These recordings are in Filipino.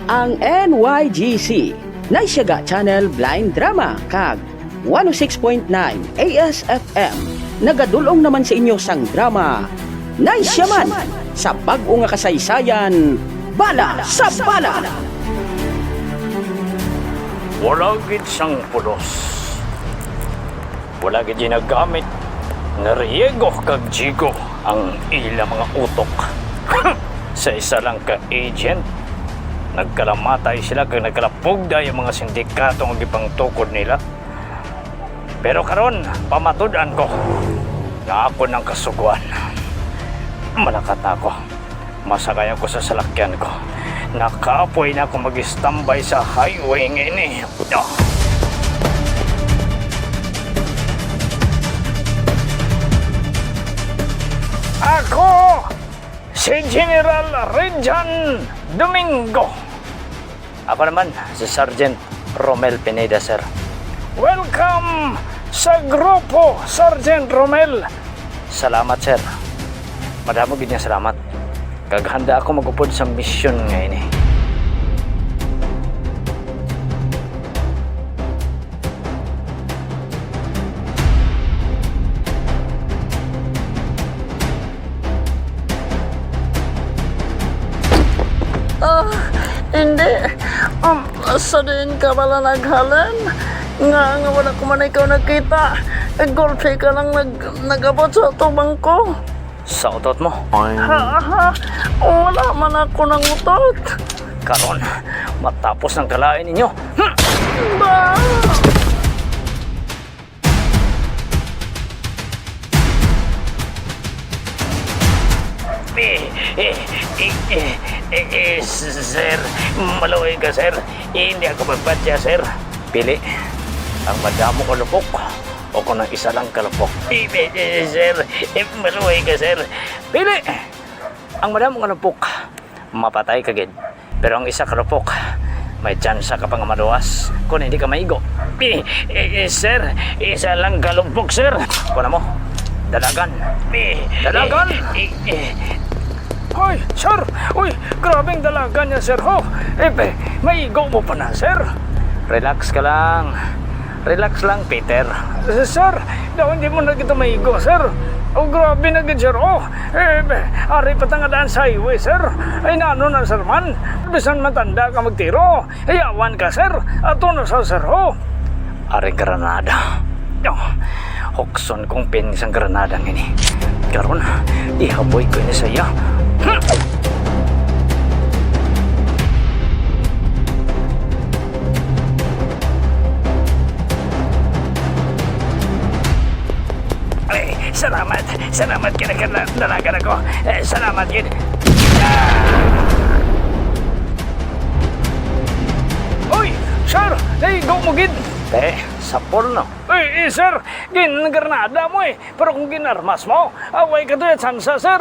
Ang NYGC Naisyaga Channel Blind Drama kag 106.9 ASFM nagadulong naman sa inyo sang drama Naisyaman sa bag-o nga kasaysayan Bala sa Bala. Wala gid sang pulos. Wala gid ginagamit na riego kag jigo ang ilang mga utok. Sa isa lang ka agent, nagkalamatay sila kag nagkalapugda yung mga sindikato nga gipangtukod nila. Pero karon pamatud-an ko na ako ng kasuguan. Malakat ako. Masakay ako sa salakyan ko. Nakaapoy na ako mag-standby sa highway ngayon. Ako, si General Regjan Domingo. Ako naman, si Sergeant Romel Pineda, sir. Welcome sa grupo, Sergeant Romel. Salamat, sir. Madamo gid niya salamat. Kaghanda ako magupod sa misyon ngayon eh. Hindi. Sadiin ka pala naghalan. Nga wala ko man ikaw nakita. Golfe ka lang nagabot sa tubang ko. Sa utot mo? Wala man ako ng utot. Karon, matapos ng kalain ninyo. Ba? Sir, maluwi ka, sir. Hindi ako magbatya, sir. Pili, ang madamo ko lupok o kung ng isa lang kalupok. Sir, maluwi ka, sir. Pili, ang madamo ko lupok, mapatay ka gid. Pero ang isa kalupok, may tsansa ka pang maluwas kung hindi ka maigo. Sir, isa lang kalupok, sir. Kuna mo, dalagan. Dalagan? Hoy, sir! Uy, grabing dalaga niya, sir, ho! Maigo mo pa na, sir! Relax ka lang. Relax lang, Peter. Sir, daw hindi mo na kita maigo, sir. Oh, grabe na gid, sir, oh! Ari patangadaan sa highway, sir. Ay, naano na, sir, man. Bisan matanda ka magtiro. Ayawan ka, sir. Ato na sa, sir, ho! Ari Granada. Hokson kong pinisang Granada ngini. Karon, ihaboy ko ni saya. Ay, salamat. Salamat kinakadalagan ako. Salamat yun. Uy, sir! Naigo mo gid. Sapol no. Sir, gin-Granada mo eh. Pero kung ginarmas mo, away ka doon at sansa, sir.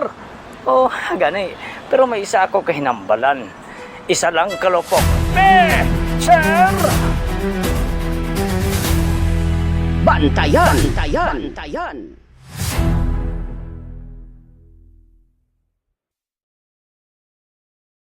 Oh, gani. Pero may isa ako kahinambalan. Isa lang kalupok. Sir! Bantayan.